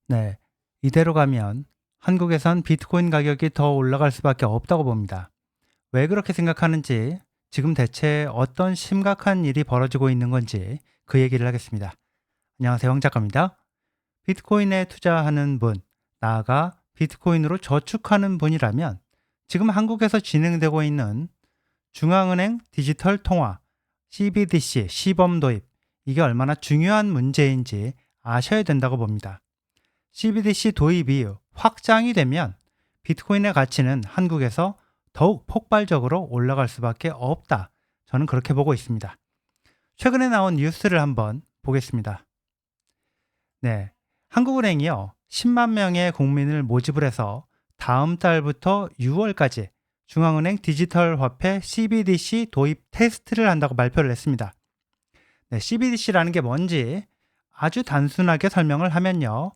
네, 이대로 가면 한국에선 비트코인 가격이 더 올라갈 수밖에 없다고 봅니다. 왜 그렇게 생각하는지, 지금 대체 어떤 심각한 일이 벌어지고 있는 건지 그 얘기를 하겠습니다. 안녕하세요, 황 작가입니다. 비트코인에 투자하는 분, 나아가 비트코인으로 저축하는 분이라면 지금 한국에서 진행되고 있는 중앙은행 디지털 통화, CBDC 시범 도입, 이게 얼마나 중요한 문제인지 아셔야 된다고 봅니다. CBDC 도입이 확장이 되면 비트코인의 가치는 한국에서 더욱 폭발적으로 올라갈 수밖에 없다. 저는 그렇게 보고 있습니다. 최근에 나온 뉴스를 한번 보겠습니다. 네. 한국은행이요, 10만 명의 국민을 모집을 해서 다음 달부터 6월까지 중앙은행 디지털 화폐 CBDC 도입 테스트를 한다고 발표를 했습니다. 네, CBDC라는 게 뭔지 아주 단순하게 설명을 하면요,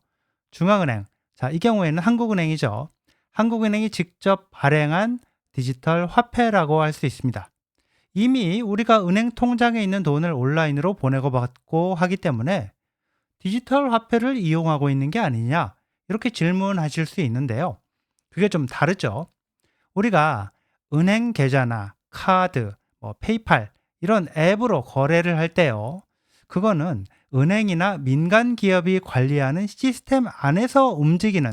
중앙은행, 자, 이 경우에는 한국은행이죠. 한국은행이 직접 발행한 디지털 화폐라고 할 수 있습니다. 이미 우리가 은행 통장에 있는 돈을 온라인으로 보내고 받고 하기 때문에 디지털 화폐를 이용하고 있는 게 아니냐, 이렇게 질문하실 수 있는데요. 그게 좀 다르죠. 우리가 은행 계좌나 카드, 페이팔 이런 앱으로 거래를 할 때요, 그거는 은행이나 민간 기업이 관리하는 시스템 안에서 움직이는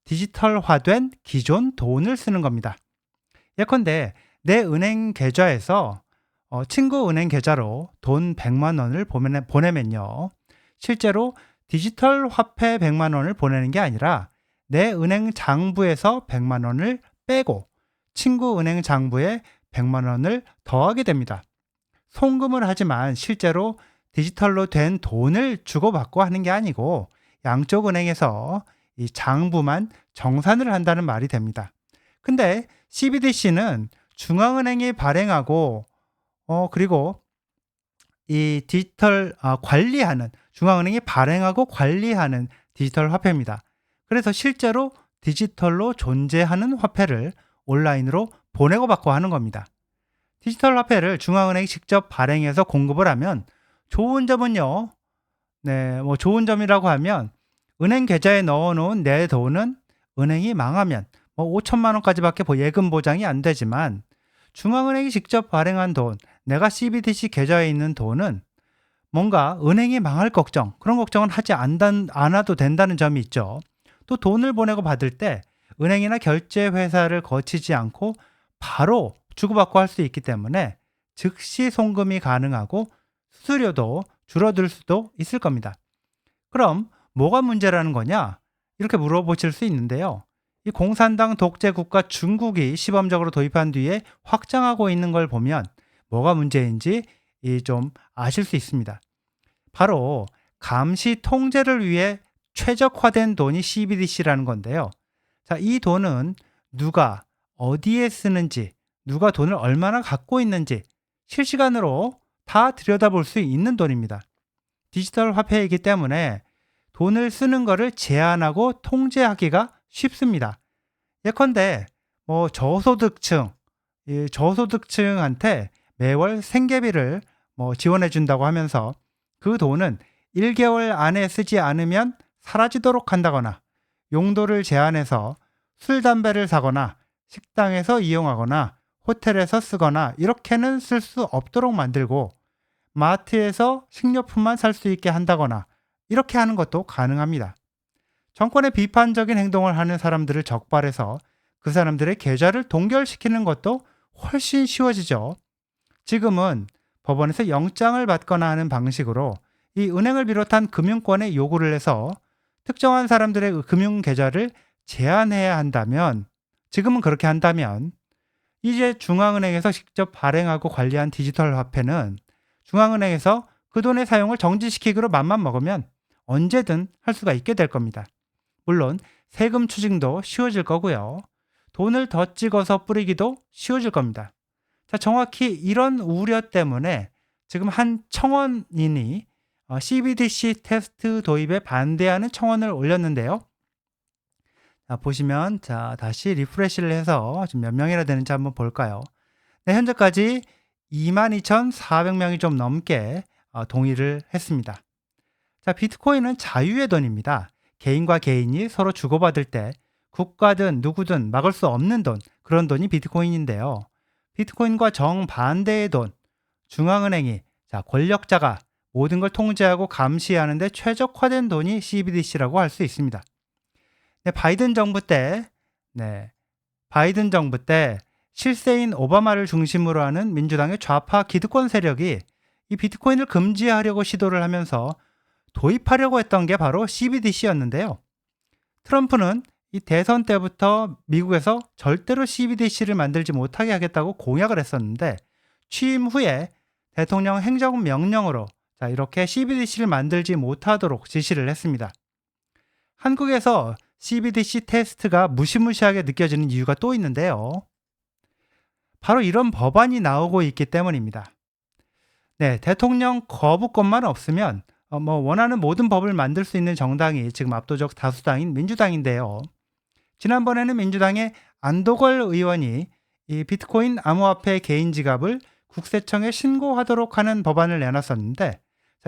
디지털화된 기존 돈을 쓰는 겁니다. 예컨대 내 은행 계좌에서 친구 은행 계좌로 돈 100만 원을 보내면요, 실제로 디지털 화폐 100만 원을 보내는 게 아니라 내 은행 장부에서 100만 원을 빼고 친구 은행 장부에 100만 원을 더하게 됩니다. 송금을 하지만 실제로 디지털로 된 돈을 주고받고 하는 게 아니고 양쪽 은행에서 이 장부만 정산을 한다는 말이 됩니다. 근데 CBDC는 중앙은행이 발행하고 그리고 이 디지털 관리하는, 중앙은행이 발행하고 관리하는 디지털 화폐입니다. 그래서 실제로 디지털로 존재하는 화폐를 온라인으로 보내고 받고 하는 겁니다. 디지털 화폐를 중앙은행이 직접 발행해서 공급을 하면 좋은 점은요, 네, 좋은 점이라고 하면 은행 계좌에 넣어놓은 내 돈은 은행이 망하면 5천만 원까지밖에 예금 보장이 안 되지만, 중앙은행이 직접 발행한 돈, 내가 CBDC 계좌에 있는 돈은 뭔가 은행이 망할 걱정, 그런 걱정은 하지 않아도 된다는 점이 있죠. 또 돈을 보내고 받을 때 은행이나 결제 회사를 거치지 않고 바로 주고받고 할 수 있기 때문에 즉시 송금이 가능하고 수수료도 줄어들 수도 있을 겁니다. 그럼 뭐가 문제라는 거냐? 이렇게 물어보실 수 있는데요. 이 공산당 독재 국가 중국이 시범적으로 도입한 뒤에 확장하고 있는 걸 보면 뭐가 문제인지 좀 아실 수 있습니다. 바로 감시 통제를 위해 최적화된 돈이 CBDC라는 건데요. 자, 이 돈은 누가 어디에 쓰는지, 누가 돈을 얼마나 갖고 있는지 실시간으로 다 들여다볼 수 있는 돈입니다. 디지털 화폐이기 때문에 돈을 쓰는 것을 제한하고 통제하기가 쉽습니다. 예컨대 저소득층, 이 저소득층한테 매월 생계비를 지원해 준다고 하면서 그 돈은 1개월 안에 쓰지 않으면 사라지도록 한다거나, 용도를 제한해서 술, 담배를 사거나 식당에서 이용하거나 호텔에서 쓰거나 이렇게는 쓸 수 없도록 만들고 마트에서 식료품만 살 수 있게 한다거나 이렇게 하는 것도 가능합니다. 정권의 비판적인 행동을 하는 사람들을 적발해서 그 사람들의 계좌를 동결시키는 것도 훨씬 쉬워지죠. 지금은 법원에서 영장을 받거나 하는 방식으로 이 은행을 비롯한 금융권에 요구를 해서 특정한 사람들의 금융 계좌를 제한해야 한다면, 지금은 그렇게 한다면 이제 중앙은행에서 직접 발행하고 관리한 디지털 화폐는 중앙은행에서 그 돈의 사용을 정지시키기로 맘만 먹으면 언제든 할 수가 있게 될 겁니다. 물론 세금 추징도 쉬워질 거고요. 돈을 더 찍어서 뿌리기도 쉬워질 겁니다. 자, 정확히 이런 우려 때문에 지금 한 청원인이 CBDC 테스트 도입에 반대하는 청원을 올렸는데요. 자, 보시면 다시 리프레시를 해서 지금 몇 명이나 되는지 한번 볼까요? 네, 현재까지 22,400명이 좀 넘게 동의를 했습니다. 자, 비트코인은 자유의 돈입니다. 개인과 개인이 서로 주고받을 때 국가든 누구든 막을 수 없는 돈, 그런 돈이 비트코인인데요. 비트코인과 정반대의 돈, 중앙은행이 권력자가 모든 걸 통제하고 감시하는 데 최적화된 돈이 CBDC라고 할 수 있습니다. 네, 바이든 정부 때 실세인 오바마를 중심으로 하는 민주당의 좌파 기득권 세력이 이 비트코인을 금지하려고 시도를 하면서 도입하려고 했던 게 바로 CBDC였는데요. 트럼프는 이 대선 때부터 미국에서 절대로 CBDC를 만들지 못하게 하겠다고 공약을 했었는데, 취임 후에 대통령 행정명령으로 이렇게 CBDC를 만들지 못하도록 지시를 했습니다. 한국에서 CBDC 테스트가 무시무시하게 느껴지는 이유가 또 있는데요. 바로 이런 법안이 나오고 있기 때문입니다. 네, 대통령 거부권만 없으면 원하는 모든 법을 만들 수 있는 정당이 지금 압도적 다수당인 민주당인데요. 지난번에는 민주당의 안도걸 의원이 이 비트코인 암호화폐 개인 지갑을 국세청에 신고하도록 하는 법안을 내놨었는데,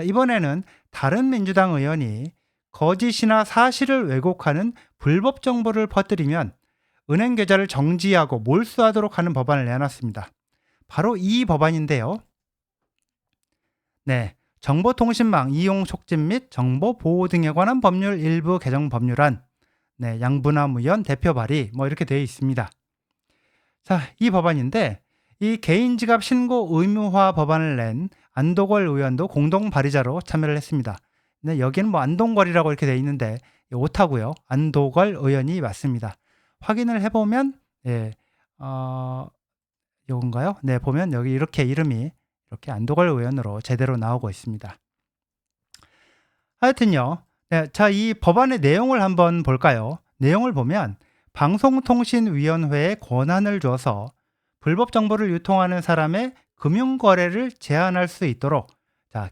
이번에는 다른 민주당 의원이 거짓이나 사실을 왜곡하는 불법 정보를 퍼뜨리면 은행 계좌를 정지하고 몰수하도록 하는 법안을 내놨습니다. 바로 이 법안인데요. 네, 정보통신망 이용 촉진 및 정보 보호 등에 관한 법률 일부 개정 법률안, 양분남 의원 대표 발의 이렇게 되어 있습니다. 자, 이 법안인데 이 개인 지갑 신고 의무화 법안을 낸 안도걸 의원도 공동 발의자로 참여를 했습니다. 네, 여기는 안동걸이라고 이렇게 되어 있는데 오타고요. 안도걸 의원이 맞습니다. 확인을 해보면 요건가요? 네, 보면 여기 이렇게 이름이 이렇게 안도걸 의원으로 제대로 나오고 있습니다. 하여튼요. 네, 자, 이 법안의 내용을 한번 볼까요? 내용을 보면 방송통신위원회에 권한을 줘서 불법 정보를 유통하는 사람의 금융거래를 제한할 수 있도록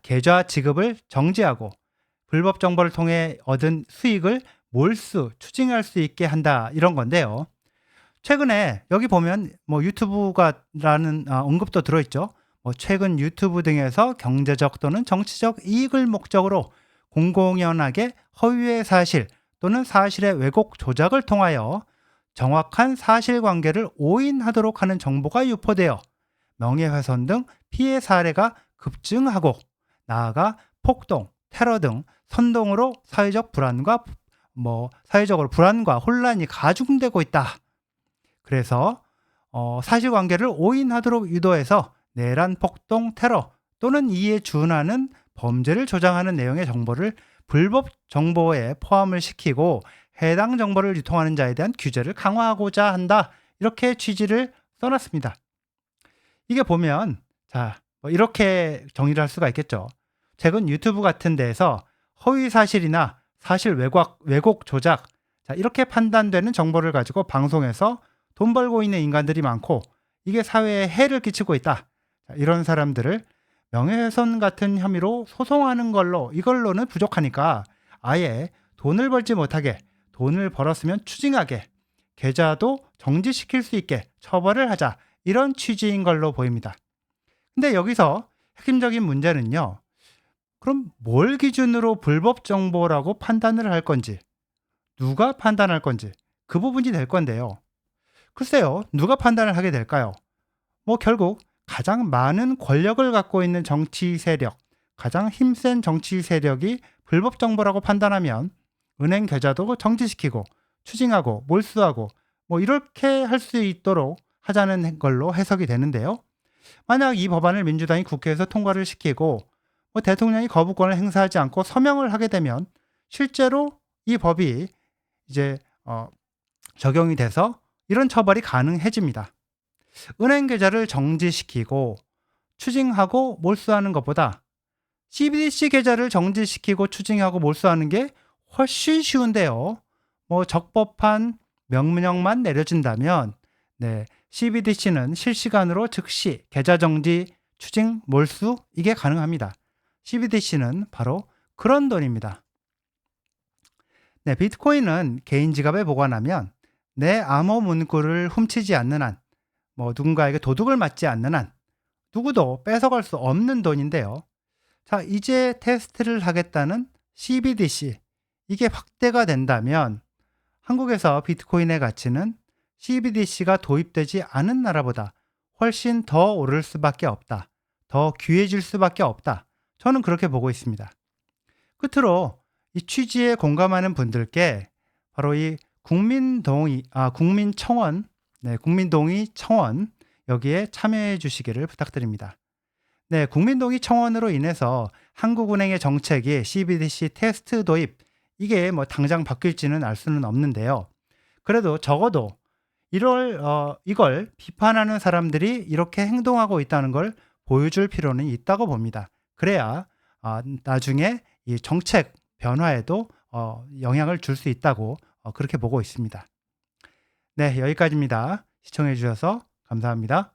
계좌 지급을 정지하고 불법 정보를 통해 얻은 수익을 몰수, 추징할 수 있게 한다, 이런 건데요. 최근에 여기 보면 유튜브가라는 언급도 들어있죠. 최근 유튜브 등에서 경제적 또는 정치적 이익을 목적으로 공공연하게 허위의 사실 또는 사실의 왜곡 조작을 통하여 정확한 사실관계를 오인하도록 하는 정보가 유포되어 명예훼손 등 피해 사례가 급증하고 나아가 폭동, 테러 등 선동으로 사회적으로 불안과 혼란이 가중되고 있다. 그래서 사실관계를 오인하도록 유도해서 내란, 폭동, 테러 또는 이에 준하는 범죄를 조장하는 내용의 정보를 불법 정보에 포함을 시키고 해당 정보를 유통하는 자에 대한 규제를 강화하고자 한다, 이렇게 취지를 써놨습니다. 이게 보면 이렇게 정의를 할 수가 있겠죠. 최근 유튜브 같은 데에서 허위 사실이나 사실 왜곡 조작, 이렇게 판단되는 정보를 가지고 방송에서 돈 벌고 있는 인간들이 많고 이게 사회에 해를 끼치고 있다, 이런 사람들을 명예훼손 같은 혐의로 소송하는 이걸로는 부족하니까 아예 돈을 벌지 못하게, 돈을 벌었으면 추징하게, 계좌도 정지시킬 수 있게 처벌을 하자, 이런 취지인 걸로 보입니다. 근데 여기서 핵심적인 문제는요, 그럼 뭘 기준으로 불법 정보라고 판단을 할 건지, 누가 판단할 건지, 그 부분이 될 건데요. 글쎄요, 누가 판단을 하게 될까요? 결국 가장 많은 권력을 갖고 있는 정치 세력, 가장 힘센 정치 세력이 불법 정보라고 판단하면 은행 계좌도 정지시키고 추징하고 몰수하고 이렇게 할 수 있도록 하자는 걸로 해석이 되는데요. 만약 이 법안을 민주당이 국회에서 통과를 시키고 대통령이 거부권을 행사하지 않고 서명을 하게 되면 실제로 이 법이 이제 적용이 돼서 이런 처벌이 가능해집니다. 은행 계좌를 정지시키고 추징하고 몰수하는 것보다 CBDC 계좌를 정지시키고 추징하고 몰수하는 게 훨씬 쉬운데요. 적법한 명령만 내려진다면 CBDC는 실시간으로 즉시 계좌 정지, 추징, 몰수, 이게 가능합니다. CBDC는 바로 그런 돈입니다. 비트코인은 개인 지갑에 보관하면 내 암호 문구를 훔치지 않는 한, 누군가에게 도둑을 맞지 않는 한 누구도 뺏어갈 수 없는 돈인데요. 자, 이제 테스트를 하겠다는 CBDC, 이게 확대가 된다면 한국에서 비트코인의 가치는 CBDC가 도입되지 않은 나라보다 훨씬 더 오를 수밖에 없다. 더 귀해질 수밖에 없다. 저는 그렇게 보고 있습니다. 끝으로 이 취지에 공감하는 분들께 바로 이 국민청원, 네, 국민동의 청원 여기에 참여해 주시기를 부탁드립니다. 네, 국민동의 청원으로 인해서 한국은행의 정책이 CBDC 테스트 도입 이게 뭐 당장 바뀔지는 알 수는 없는데요. 그래도 적어도 이걸 비판하는 사람들이 이렇게 행동하고 있다는 걸 보여줄 필요는 있다고 봅니다. 그래야 나중에 이 정책 변화에도 영향을 줄 수 있다고 그렇게 보고 있습니다. 네, 여기까지입니다. 시청해 주셔서 감사합니다.